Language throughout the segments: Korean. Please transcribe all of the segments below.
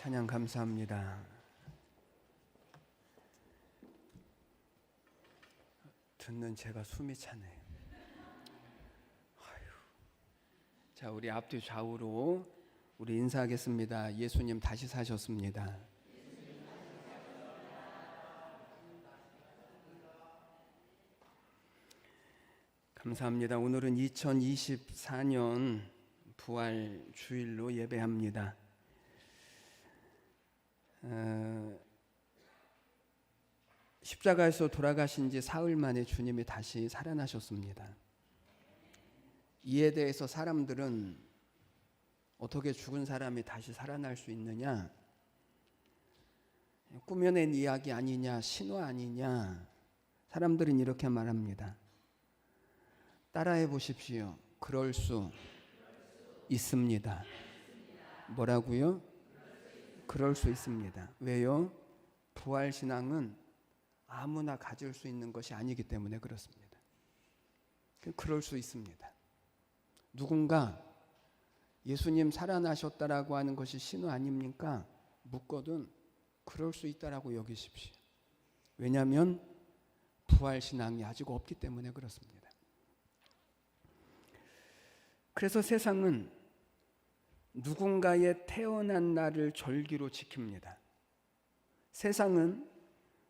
찬양 감사합니다. 듣는 제가 숨이 차네요. 자, 우리 앞뒤 좌우로 우리 인사하겠습니다. 예수님 다시 사셨습니다. 감사합니다. 오늘은 2024년 부활 주일로 예배합니다. 십자가에서 돌아가신 지 사흘 만에 주님이 다시 살아나셨습니다. 이에 대해서 사람들은 어떻게 죽은 사람이 다시 살아날 수 있느냐? 꾸며낸 이야기 아니냐? 신화 아니냐? 사람들은 이렇게 말합니다. 따라해 보십시오. 그럴 수 있습니다. 뭐라고요? 그럴 수 있습니다. 왜요? 부활신앙은 아무나 가질 수 있는 것이 아니기 때문에 그렇습니다. 그럴 수 있습니다. 누군가 예수님 살아나셨다라고 하는 것이 신호 아닙니까? 묻거든 그럴 수 있다라고 여기십시오. 왜냐하면 부활신앙이 아직 없기 때문에 그렇습니다. 그래서 세상은 누군가의 태어난 날을 절기로 지킵니다. 세상은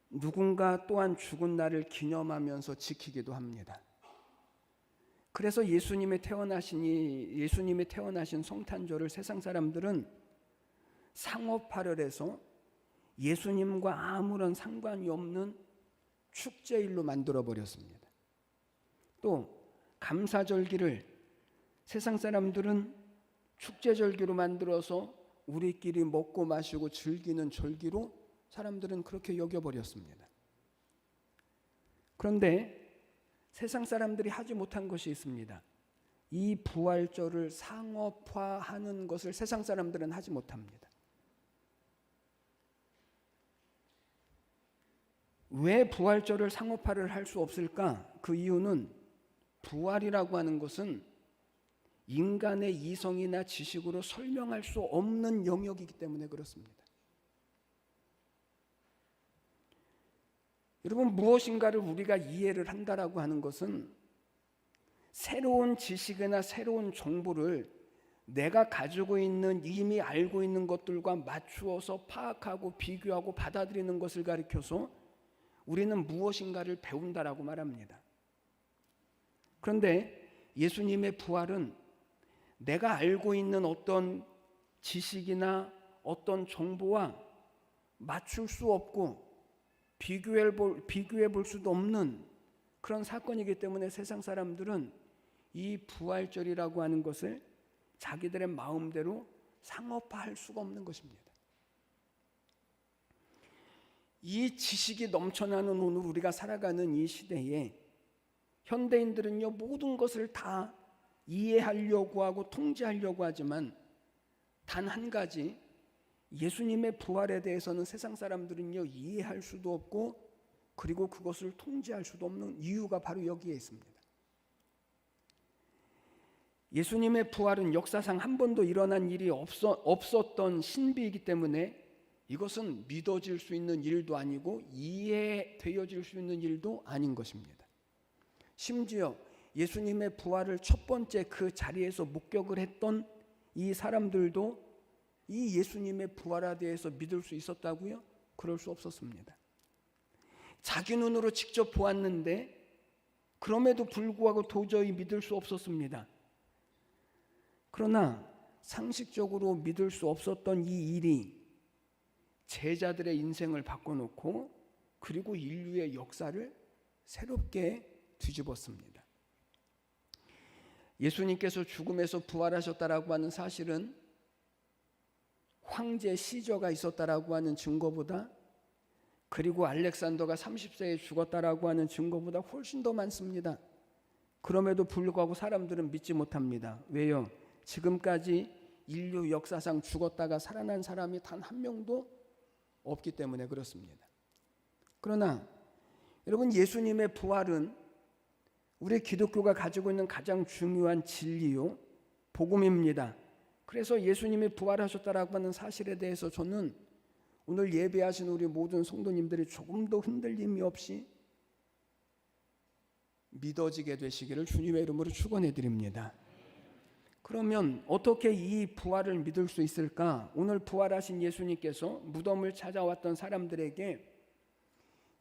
누군가 또한 죽은 날을 기념하면서 지키기도 합니다. 그래서 예수님이 태어나신 성탄절을 세상 사람들은 상업화를 예수님과 아무런 상관이 없는 축제일로 만들어 버렸습니다. 또 감사절기를 세상 사람들은 축제절기로 만들어서 우리끼리 먹고 마시고 즐기는 절기로 사람들은 그렇게 여겨버렸습니다. 그런데 세상 사람들이 하지 못한 것이 있습니다. 이 부활절을 상업화하는 것을 세상 사람들은 하지 못합니다. 왜 부활절을 상업화를 할 수 없을까? 그 이유는 부활이라고 하는 것은 인간의 이성이나 지식으로 설명할 수 없는 영역이기 때문에 그렇습니다. 여러분, 무엇인가를 우리가 이해를 한다라고 하는 것은 새로운 지식이나 새로운 정보를 내가 가지고 있는 이미 알고 있는 것들과 맞추어서 파악하고 비교하고 받아들이는 것을 가리켜서 우리는 무엇인가를 배운다라고 말합니다. 그런데 예수님의 부활은 내가 알고 있는 어떤 지식이나 어떤 정보와 맞출 수 없고 비교해 볼 수도 없는 그런 사건이기 때문에 세상 사람들은 이 부활절이라고 하는 것을 자기들의 마음대로 상업화할 수가 없는 것입니다. 이 지식이 넘쳐나는 오늘 우리가 살아가는 이 시대에 현대인들은요, 모든 것을 다 이해하려고 하고 통제하려고 하지만 단 한 가지, 예수님의 부활에 대해서는 세상 사람들은요, 이해할 수도 없고 그리고 그것을 통제할 수도 없는 이유가 바로 여기에 있습니다. 예수님의 부활은 역사상 한 번도 일어난 일이 없었던 신비이기 때문에 이것은 믿어질 수 있는 일도 아니고 이해되어질 수 있는 일도 아닌 것입니다. 심지어 예수님의 부활을 첫 번째 그 자리에서 목격을 했던 이 사람들도 이 예수님의 부활에 대해서 믿을 수 있었다고요? 그럴 수 없었습니다. 자기 눈으로 직접 보았는데 그럼에도 불구하고 도저히 믿을 수 없었습니다. 그러나 상식적으로 믿을 수 없었던 이 일이 제자들의 인생을 바꿔놓고 그리고 인류의 역사를 새롭게 뒤집었습니다. 예수님께서 죽음에서 부활하셨다라고 하는 사실은 황제 시저가 있었다라고 하는 증거보다 그리고 알렉산더가 30세에 죽었다라고 하는 증거보다 훨씬 더 많습니다. 그럼에도 불구하고 사람들은 믿지 못합니다. 왜요? 지금까지 인류 역사상 죽었다가 살아난 사람이 단 한 명도 없기 때문에 그렇습니다. 그러나 여러분, 예수님의 부활은 우리 기독교가 가지고 있는 가장 중요한 진리요 복음입니다. 그래서 예수님이 부활하셨다라고 하는 사실에 대해서 저는 오늘 예배하신 우리 모든 성도님들이 조금도 흔들림이 없이 믿어지게 되시기를 주님의 이름으로 축원해 드립니다. 그러면 어떻게 이 부활을 믿을 수 있을까? 오늘 부활하신 예수님께서 무덤을 찾아왔던 사람들에게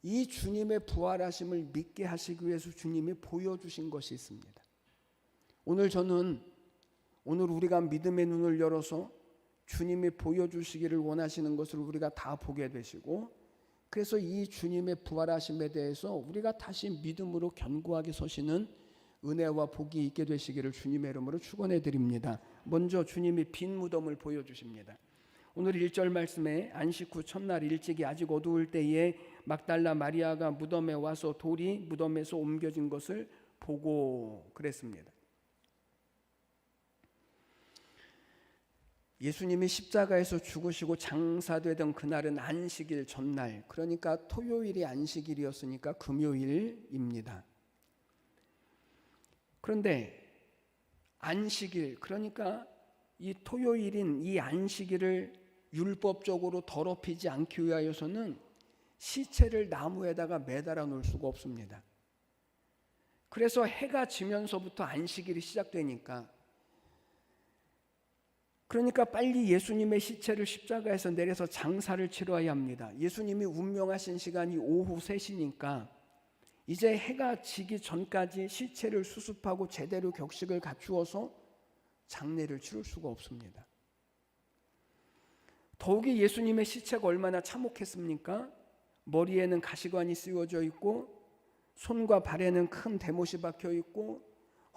이 주님의 부활하심을 믿게 하시기 위해서 주님이 보여주신 것이 있습니다. 오늘 우리가 믿음의 눈을 열어서 주님이 보여주시기를 원하시는 것을 우리가 다 보게 되시고, 그래서 이 주님의 부활하심에 대해서 우리가 다시 믿음으로 견고하게 서시는 은혜와 복이 있게 되시기를 주님의 이름으로 축원해 드립니다. 먼저 주님이 빈 무덤을 보여주십니다. 오늘 1절 말씀에 안식 후 첫날 일찍이 아직 어두울 때에 막달라 마리아가 무덤에 와서 돌이 무덤에서 옮겨진 것을 보고 그랬습니다. 예수님이 십자가에서 죽으시고 장사되던 그날은 안식일 전날, 그러니까 토요일이 안식일이었으니까 금요일입니다. 그런데 안식일, 그러니까 이 토요일인 이 안식일을 율법적으로 더럽히지 않기 위하여서는 시체를 나무에다가 매달아 놓을 수가 없습니다. 그래서 해가 지면서부터 안식일이 시작되니까, 그러니까 빨리 예수님의 시체를 십자가에서 내려서 장사를 치러야 합니다. 예수님이 운명하신 시간이 오후 3시니까 이제 해가 지기 전까지 시체를 수습하고 제대로 격식을 갖추어서 장례를 치를 수가 없습니다. 더욱이 예수님의 시체가 얼마나 참혹했습니까? 머리에는 가시관이 씌워져 있고 손과 발에는 큰 대못이 박혀 있고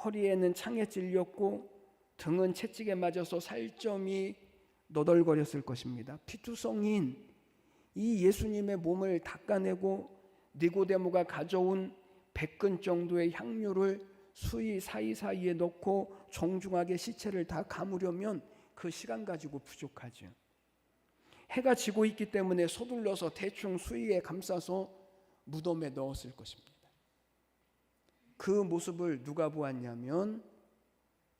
허리에는 창에 찔렸고 등은 채찍에 맞아서 살점이 너덜거렸을 것입니다. 피투성인 이 예수님의 몸을 닦아내고 니고데모가 가져온 100근 정도의 향료를 수의 사이사이에 넣고 정중하게 시체를 다 감으려면 그 시간 가지고 부족하죠. 해가 지고 있기 때문에 서둘러서 대충 수의에 감싸서 무덤에 넣었을 것입니다. 그 모습을 누가 보았냐면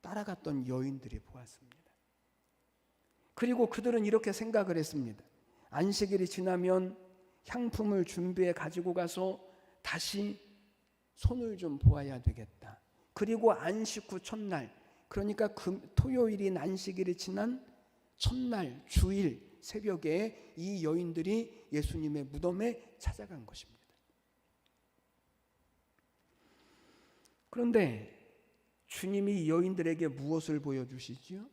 따라갔던 여인들이 보았습니다. 그리고 그들은 이렇게 생각을 했습니다. 안식일이 지나면 향품을 준비해 가지고 가서 다시 손을 좀 보아야 되겠다. 그리고 안식 후 첫날, 그러니까 토요일인 안식일이 지난 첫날 주일 새벽에 이 여인들이 예수님의 무덤에 찾아간 것입니다. 그런데 주님이 이 여인들에게 무엇을 보여주시지요?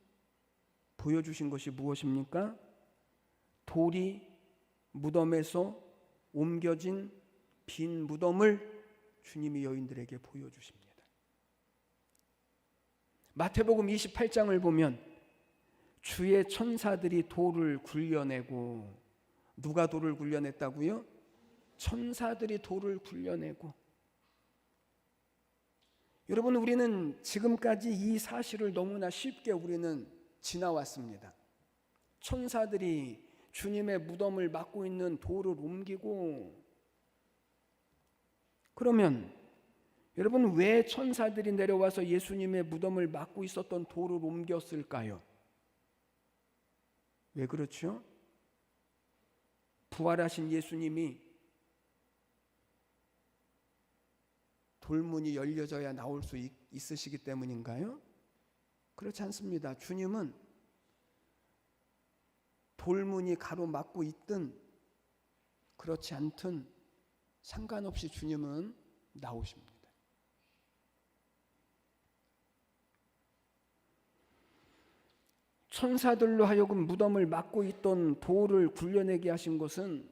보여주신 것이 무엇입니까? 돌이 무덤에서 옮겨진 빈 무덤을 주님이 여인들에게 보여주십니다. 마태복음 28장을 보면 주의 천사들이 돌을 굴려내고, 누가 돌을 굴려냈다고요? 천사들이 돌을 굴려내고. 여러분, 우리는 지금까지 이 사실을 너무나 쉽게 우리는 지나왔습니다. 천사들이 주님의 무덤을 막고 있는 돌을 옮기고, 그러면 여러분, 왜 천사들이 내려와서 예수님의 무덤을 막고 있었던 돌을 옮겼을까요? 왜 그렇죠? 부활하신 예수님이 돌문이 열려져야 나올 수 있으시기 때문인가요? 그렇지 않습니다. 주님은 돌문이 가로막고 있든 그렇지 않든 상관없이 주님은 나오십니다. 천사들로 하여금 무덤을 막고 있던 돌을 굴려내게 하신 것은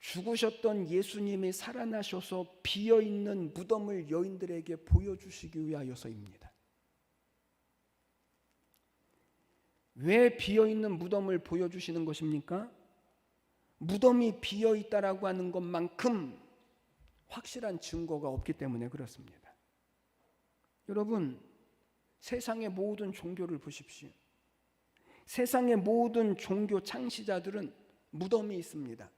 죽으셨던 예수님이 살아나셔서 비어있는 무덤을 여인들에게 보여주시기 위하여서입니다. 왜 비어있는 무덤을 보여주시는 것입니까? 무덤이 비어있다라고 하는 것만큼 확실한 증거가 없기 때문에 그렇습니다. 여러분, 세상의 모든 종교를 보십시오. 세상의 모든 종교 창시자들은 무덤이 있습니다.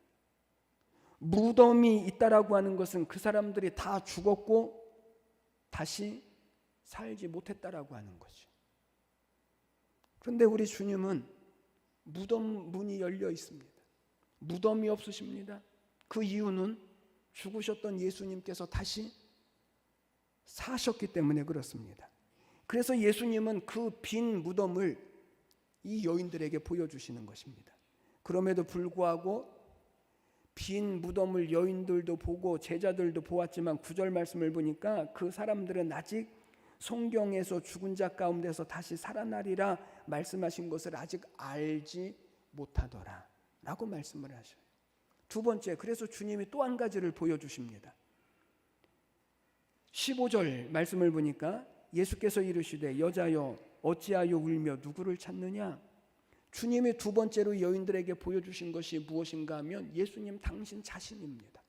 무덤이 있다라고 하는 것은 그 사람들이 다 죽었고 다시 살지 못했다라고 하는 거죠. 그런데 우리 주님은 무덤 문이 열려 있습니다. 무덤이 없으십니다. 그 이유는 죽으셨던 예수님께서 다시 사셨기 때문에 그렇습니다. 그래서 예수님은 그 빈 무덤을 이 여인들에게 보여주시는 것입니다. 그럼에도 불구하고 빈 무덤을 여인들도 보고 제자들도 보았지만 9절 말씀을 보니까 그 사람들은 아직 성경에서 죽은 자 가운데서 다시 살아나리라 말씀하신 것을 아직 알지 못하더라 라고 말씀을 하셔요. 두 번째, 그래서 주님이 또 한 가지를 보여주십니다. 15절 말씀을 보니까 예수께서 이르시되 여자여 어찌하여 울며 누구를 찾느냐. 주님이 두 번째로 여인들에게 보여주신 것이 무엇인가 하면 예수님 당신 자신입니다.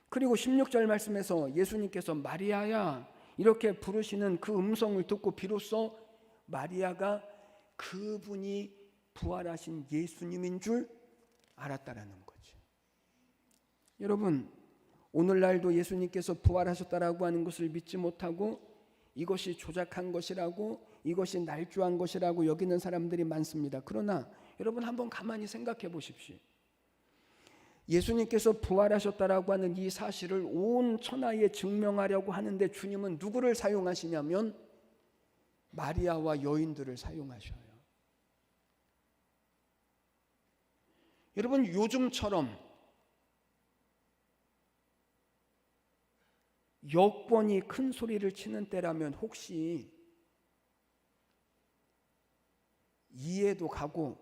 그리고 16절 말씀에서 예수님께서 마리아야 이렇게 부르시는 그 음성을 듣고 비로소 마리아가 그분이 부활하신 예수님인 줄 알았다라는 거죠. 여러분, 오늘날도 예수님께서 부활하셨다라고 하는 것을 믿지 못하고 이것이 조작한 것이라고, 이것이 날조한 것이라고 여기는 사람들이 많습니다. 그러나 여러분 한번 가만히 생각해 보십시오. 예수님께서 부활하셨다라고 하는 이 사실을 온 천하에 증명하려고 하는데 주님은 누구를 사용하시냐면 마리아와 여인들을 사용하셔요. 여러분, 요즘처럼 여권이 큰 소리를 치는 때라면 혹시 이해도 가고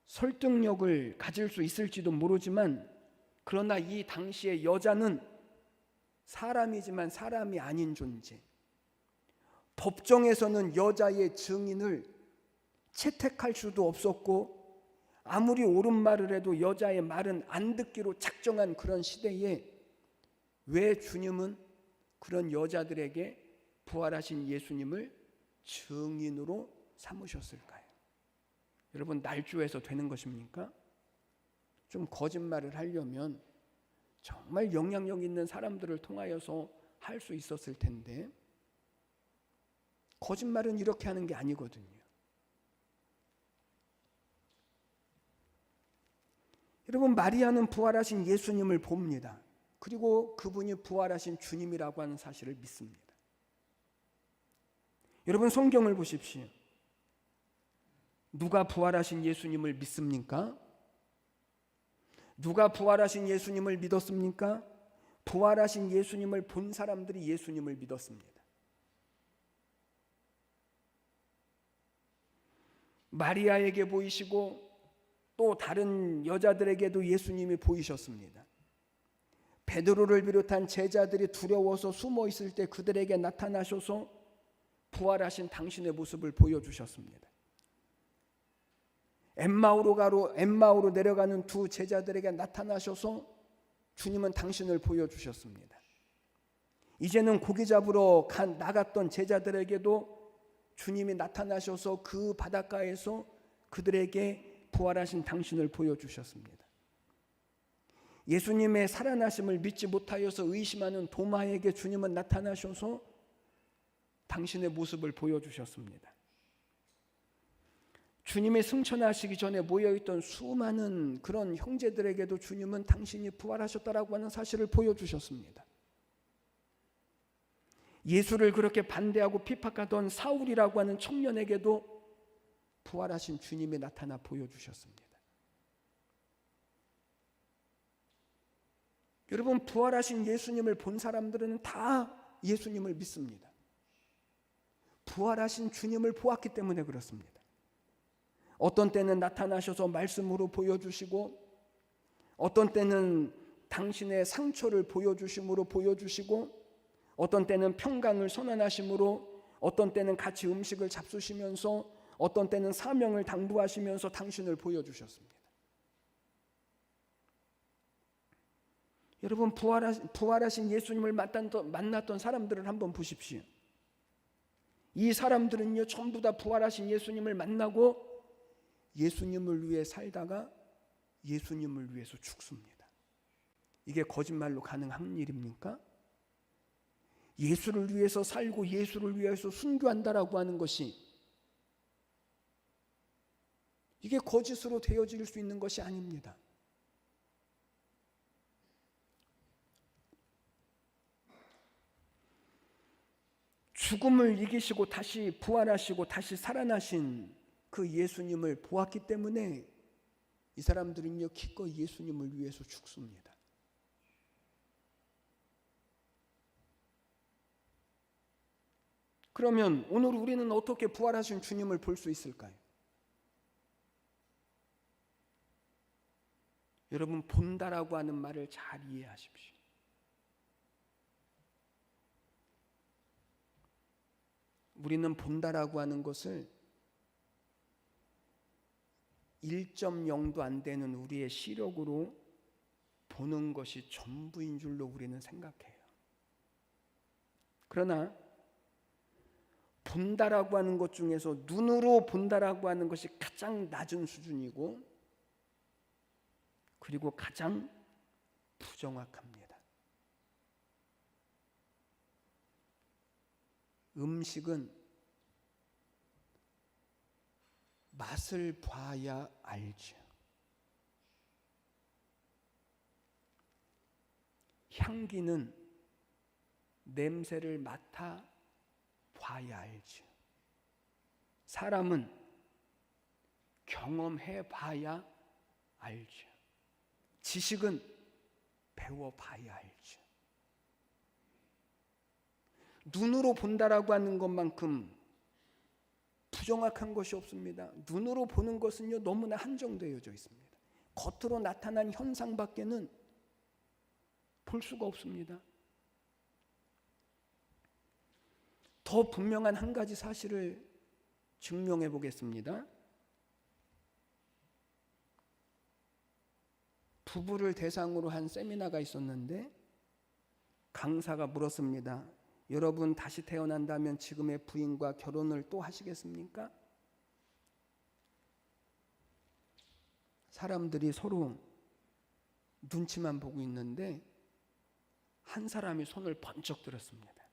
설득력을 가질 수 있을지도 모르지만, 그러나 이 당시의 여자는 사람이지만 사람이 아닌 존재, 법정에서는 여자의 증인을 채택할 수도 없었고 아무리 옳은 말을 해도 여자의 말은 안 듣기로 작정한 그런 시대에 왜 주님은 그런 여자들에게 부활하신 예수님을 증인으로 삼으셨을까요? 여러분, 날조해서 되는 것입니까? 좀 거짓말을 하려면 정말 영향력 있는 사람들을 통하여서 할 수 있었을 텐데 거짓말은 이렇게 하는 게 아니거든요. 여러분, 마리아는 부활하신 예수님을 봅니다. 그리고 그분이 부활하신 주님이라고 하는 사실을 믿습니다. 여러분, 성경을 보십시오. 누가 부활하신 예수님을 믿습니까? 누가 부활하신 예수님을 믿었습니까? 부활하신 예수님을 본 사람들이 예수님을 믿었습니다. 마리아에게 보이시고 또 다른 여자들에게도 예수님이 보이셨습니다. 베드로를 비롯한 제자들이 두려워서 숨어 있을 때 그들에게 나타나셔서 부활하신 당신의 모습을 보여주셨습니다. 엠마오로 내려가는 두 제자들에게 나타나셔서 주님은 당신을 보여주셨습니다. 이제는 고기 잡으러 나갔던 제자들에게도 주님이 나타나셔서 그 바닷가에서 그들에게 부활하신 당신을 보여주셨습니다. 예수님의 살아나심을 믿지 못하여서 의심하는 도마에게 주님은 나타나셔서 당신의 모습을 보여주셨습니다. 주님이 승천하시기 전에 모여있던 수많은 그런 형제들에게도 주님은 당신이 부활하셨다라고 하는 사실을 보여주셨습니다. 예수를 그렇게 반대하고 핍박하던 사울이라고 하는 청년에게도 부활하신 주님이 나타나 보여주셨습니다. 여러분, 부활하신 예수님을 본 사람들은 다 예수님을 믿습니다. 부활하신 주님을 보았기 때문에 그렇습니다. 어떤 때는 나타나셔서 말씀으로 보여주시고, 어떤 때는 당신의 상처를 보여주심으로 보여주시고, 어떤 때는 평강을 선언하심으로, 어떤 때는 같이 음식을 잡수시면서, 어떤 때는 사명을 당부하시면서 당신을 보여주셨습니다. 여러분, 부활하신 예수님을 만났던 사람들을 한번 보십시오. 이 사람들은요, 전부 다 부활하신 예수님을 만나고 예수님을 위해 살다가 예수님을 위해서 죽습니다. 이게 거짓말로 가능한 일입니까? 예수를 위해서 살고 예수를 위해서 순교한다라고 하는 것이 이게 거짓으로 되어질 수 있는 것이 아닙니다. 죽음을 이기시고 다시 부활하시고 다시 살아나신 그 예수님을 보았기 때문에 이 사람들은요 기꺼이 예수님을 위해서 죽습니다. 그러면 오늘 우리는 어떻게 부활하신 주님을 볼 수 있을까요? 여러분, 본다라고 하는 말을 잘 이해하십시오. 우리는 본다라고 하는 것을 1.0도 안 되는 우리의 시력으로 보는 것이 전부인 줄로 우리는 생각해요. 그러나 본다라고 하는 것 중에서 눈으로 본다라고 하는 것이 가장 낮은 수준이고 그리고 가장 부정확합니다. 음식은 맛을 봐야 알죠. 향기는 냄새를 맡아 봐야 알죠. 사람은 경험해 봐야 알죠. 지식은 배워 봐야 알죠. 눈으로 본다라고 하는 것만큼 부정확한 것이 없습니다. 눈으로 보는 것은요 너무나 한정되어져 있습니다. 겉으로 나타난 현상밖에는 볼 수가 없습니다. 더 분명한 한 가지 사실을 증명해 보겠습니다. 부부를 대상으로 한 세미나가 있었는데 강사가 물었습니다. 여러분 다시 태어난다면 지금의 부인과 결혼을 또 하시겠습니까? 사람들이 서로 눈치만 보고 있는데 한 사람이 손을 번쩍 들었습니다.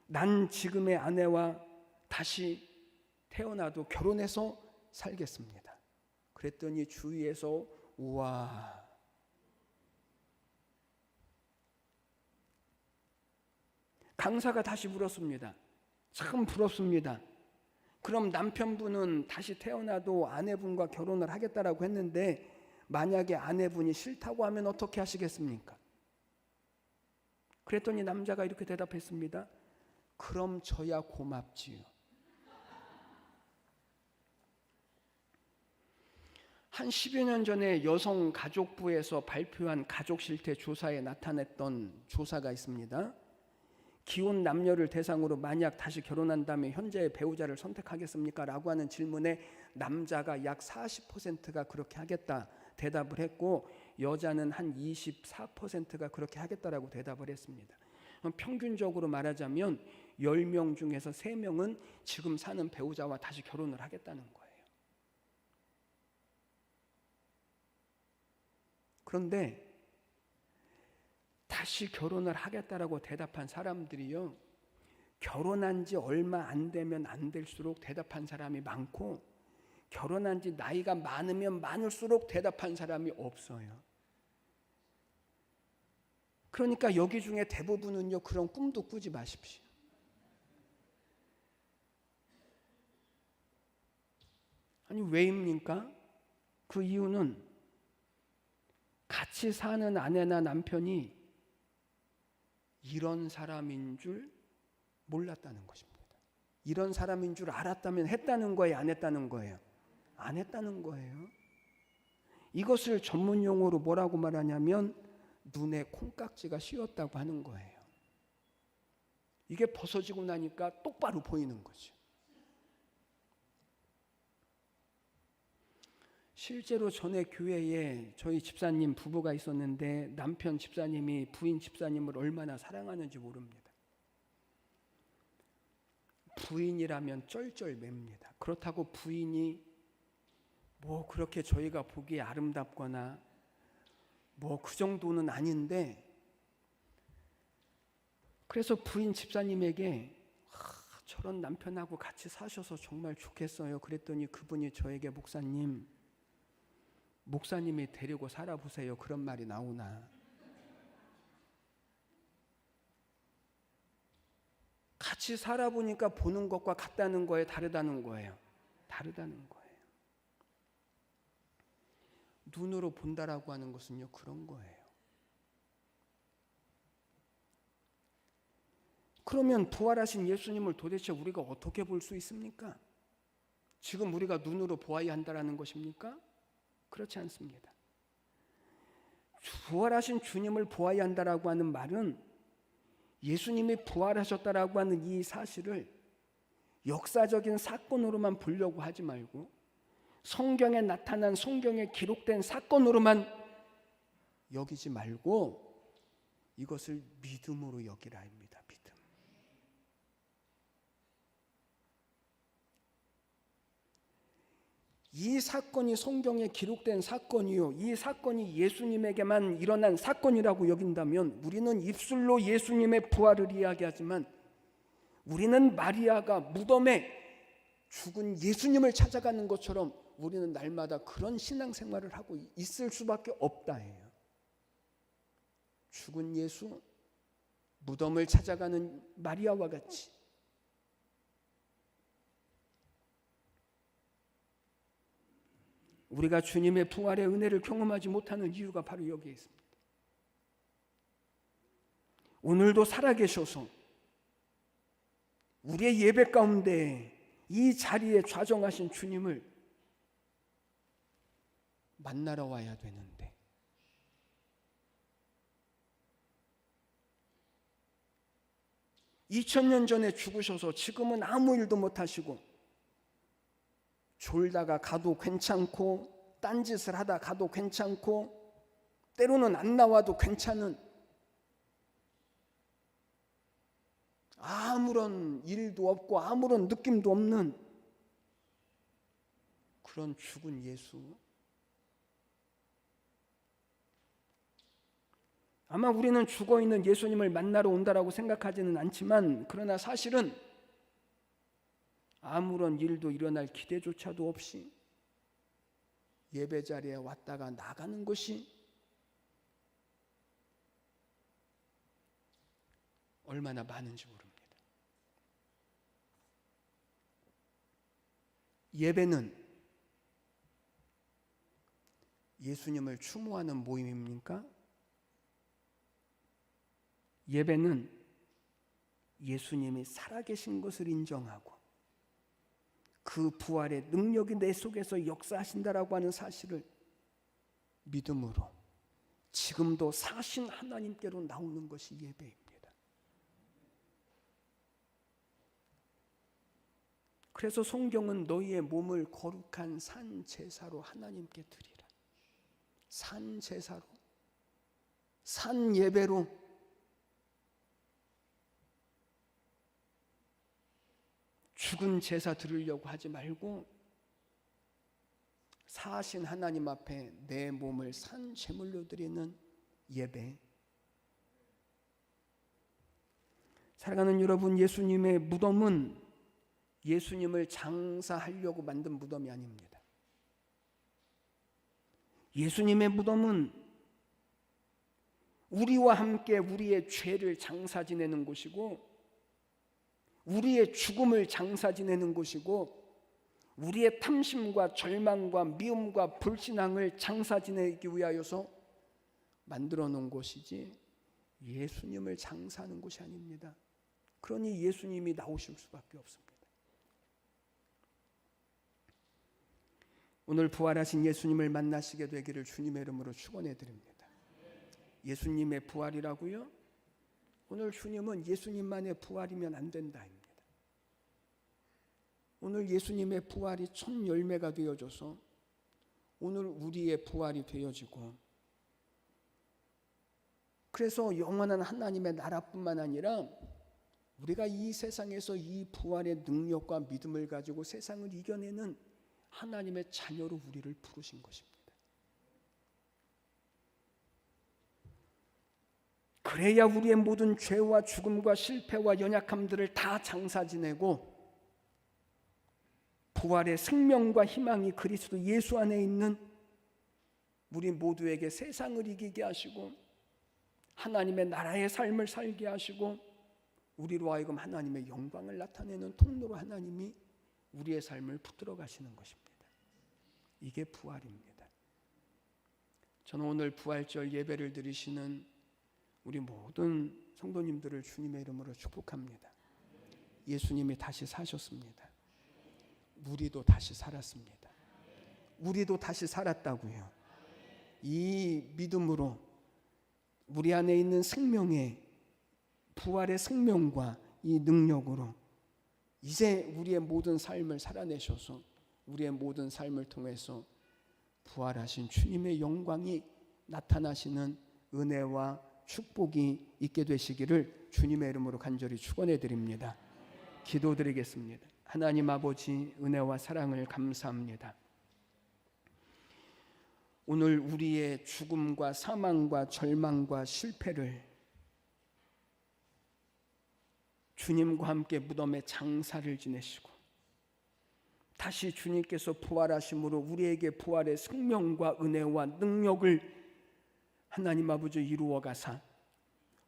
난 지금의 아내와 다시 태어나도 결혼해서 살겠습니다. 그랬더니 주위에서 우와, 강사가 다시 물었습니다. 참 부럽습니다. 그럼 남편분은 다시 태어나도 아내분과 결혼을 하겠다라고 했는데 만약에 아내분이 싫다고 하면 어떻게 하시겠습니까? 그랬더니 남자가 이렇게 대답했습니다. 그럼 저야 고맙지요. 한 10여 년 전에 여성가족부에서 발표한 가족실태 조사에 나타냈던 조사가 있습니다. 기혼 남녀를 대상으로 만약 다시 결혼한다면 현재의 배우자를 선택하겠습니까? 라고 하는 질문에 남자가 약 40%가 그렇게 하겠다 대답을 했고 여자는 한 24%가 그렇게 하겠다라고 대답을 했습니다. 평균적으로 말하자면 10명 중에서 3명은 지금 사는 배우자와 다시 결혼을 하겠다는 거예요. 그런데 다시 결혼을 하겠다라고 대답한 사람들이요, 결혼한 지 얼마 안 되면 안 될수록 대답한 사람이 많고 결혼한 지 나이가 많으면 많을수록 대답한 사람이 없어요. 그러니까 여기 중에 대부분은요 그런 꿈도 꾸지 마십시오. 아니 왜입니까? 그 이유는 같이 사는 아내나 남편이 이런 사람인 줄 몰랐다는 것입니다. 이런 사람인 줄 알았다면 했다는 거예요? 안 했다는 거예요? 안 했다는 거예요. 이것을 전문 용어로 뭐라고 말하냐면 눈에 콩깍지가 씌었다고 하는 거예요. 이게 벗어지고 나니까 똑바로 보이는 거죠. 실제로 전에 교회에 저희 집사님 부부가 있었는데 남편 집사님이 부인 집사님을 얼마나 사랑하는지 모릅니다. 부인이라면 쩔쩔맵니다. 그렇다고 부인이 뭐 그렇게 저희가 보기에 아름답거나 뭐 그 정도는 아닌데 그래서 부인 집사님에게 저런 남편하고 같이 사셔서 정말 좋겠어요. 그랬더니 그분이 저에게 목사님이 데리고 살아보세요. 그런 말이 나오나. 같이 살아보니까 보는 것과 같다는 거예요? 다르다는 거예요? 다르다는 거예요. 눈으로 본다라고 하는 것은요, 그런 거예요. 그러면 부활하신 예수님을 도대체 우리가 어떻게 볼 수 있습니까? 지금 우리가 눈으로 보아야 한다는 것입니까? 그렇지 않습니다. 부활하신 주님을 보아야 한다라고 하는 말은 예수님이 부활하셨다라고 하는 이 사실을 역사적인 사건으로만 보려고 하지 말고 성경에 나타난, 성경에 기록된 사건으로만 여기지 말고 이것을 믿음으로 여기라 합니다. 믿음. 이 사건이 성경에 기록된 사건이요, 이 사건이 예수님에게만 일어난 사건이라고 여긴다면 우리는 입술로 예수님의 부활을 이야기하지만 우리는 마리아가 무덤에 죽은 예수님을 찾아가는 것처럼 우리는 날마다 그런 신앙생활을 하고 있을 수밖에 없다예요. 죽은 예수, 무덤을 찾아가는 마리아와 같이 우리가 주님의 부활의 은혜를 경험하지 못하는 이유가 바로 여기에 있습니다. 오늘도 살아계셔서 우리의 예배 가운데 이 자리에 좌정하신 주님을 만나러 와야 되는데 2000년 전에 죽으셔서 지금은 아무 일도 못하시고 졸다가 가도 괜찮고 딴짓을 하다 가도 괜찮고 때로는 안 나와도 괜찮은 아무런 일도 없고 아무런 느낌도 없는 그런 죽은 예수. 아마 우리는 죽어있는 예수님을 만나러 온다라고 생각하지는 않지만 그러나 사실은 아무런 일도 일어날 기대조차도 없이 예배 자리에 왔다가 나가는 것이 얼마나 많은지 모릅니다. 예배는 예수님을 추모하는 모임입니까? 예배는 예수님이 살아계신 것을 인정하고 그 부활의 능력이 내 속에서 역사하신다라고 하는 사실을 믿음으로 지금도 사신 하나님께로 나오는 것이 예배입니다. 그래서 성경은 너희의 몸을 거룩한 산 제사로 하나님께 드리라. 산 제사로, 산 예배로 죽은 제사 드리려고 하지 말고 사신 하나님 앞에 내 몸을 산 제물로 드리는 예배. 사랑하는 여러분, 예수님의 무덤은 예수님을 장사하려고 만든 무덤이 아닙니다. 예수님의 무덤은 우리와 함께 우리의 죄를 장사 지내는 곳이고 우리의 죽음을 장사 지내는 곳이고 우리의 탐심과 절망과 미움과 불신앙을 장사 지내기 위하여서 만들어 놓은 곳이지 예수님을 장사하는 곳이 아닙니다. 그러니 예수님이 나오실 수밖에 없습니다. 오늘 부활하신 예수님을 만나시게 되기를 주님의 이름으로 축원해 드립니다. 예수님의 부활이라고요? 오늘 주님은 예수님만의 부활이면 안 된다입니다. 오늘 예수님의 부활이 첫 열매가 되어져서 오늘 우리의 부활이 되어지고 그래서 영원한 하나님의 나라뿐만 아니라 우리가 이 세상에서 이 부활의 능력과 믿음을 가지고 세상을 이겨내는 하나님의 자녀로 우리를 부르신 것입니다. 그래야 우리의 모든 죄와 죽음과 실패와 연약함들을 다 장사 지내고 부활의 생명과 희망이 그리스도 예수 안에 있는 우리 모두에게 세상을 이기게 하시고 하나님의 나라의 삶을 살게 하시고 우리로 하여금 하나님의 영광을 나타내는 통로로 하나님이 우리의 삶을 붙들어 가시는 것입니다. 이게 부활입니다. 저는 오늘 부활절 예배를 드리시는 우리 모든 성도님들을 주님의 이름으로 축복합니다. 예수님이 다시 사셨습니다. 우리도 다시 살았습니다. 우리도 다시 살았다고요. 이 믿음으로 우리 안에 있는 생명의 부활의 생명과 이 능력으로 이제 우리의 모든 삶을 살아내셔서 우리의 모든 삶을 통해서 부활하신 주님의 영광이 나타나시는 은혜와 축복이 있게 되시기를 주님의 이름으로 간절히 축원해 드립니다. 기도드리겠습니다. 하나님 아버지, 은혜와 사랑을 감사합니다. 오늘 우리의 죽음과 사망과 절망과 실패를 주님과 함께 무덤에 장사를 지내시고 다시 주님께서 부활하심으로 우리에게 부활의 생명과 은혜와 능력을 하나님 아버지 이루어 가사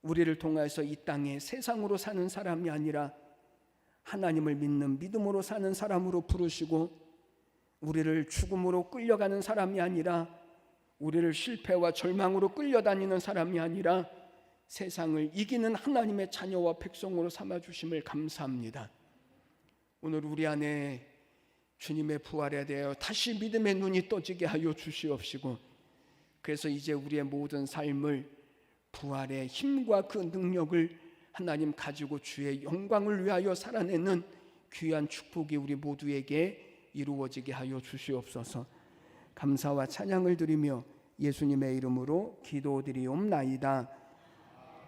우리를 통해서 이 땅에 세상으로 사는 사람이 아니라 하나님을 믿는 믿음으로 사는 사람으로 부르시고 우리를 죽음으로 끌려가는 사람이 아니라 우리를 실패와 절망으로 끌려다니는 사람이 아니라 세상을 이기는 하나님의 자녀와 백성으로 삼아주심을 감사합니다. 오늘 우리 안에 주님의 부활에 대하여 다시 믿음의 눈이 떠지게 하여 주시옵시고 그래서 이제 우리의 모든 삶을 부활의 힘과 그 능력을 하나님 가지고 주의 영광을 위하여 살아내는 귀한 축복이 우리 모두에게 이루어지게 하여 주시옵소서. 감사와 찬양을 드리며 예수님의 이름으로 기도드리옵나이다.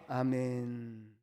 아멘.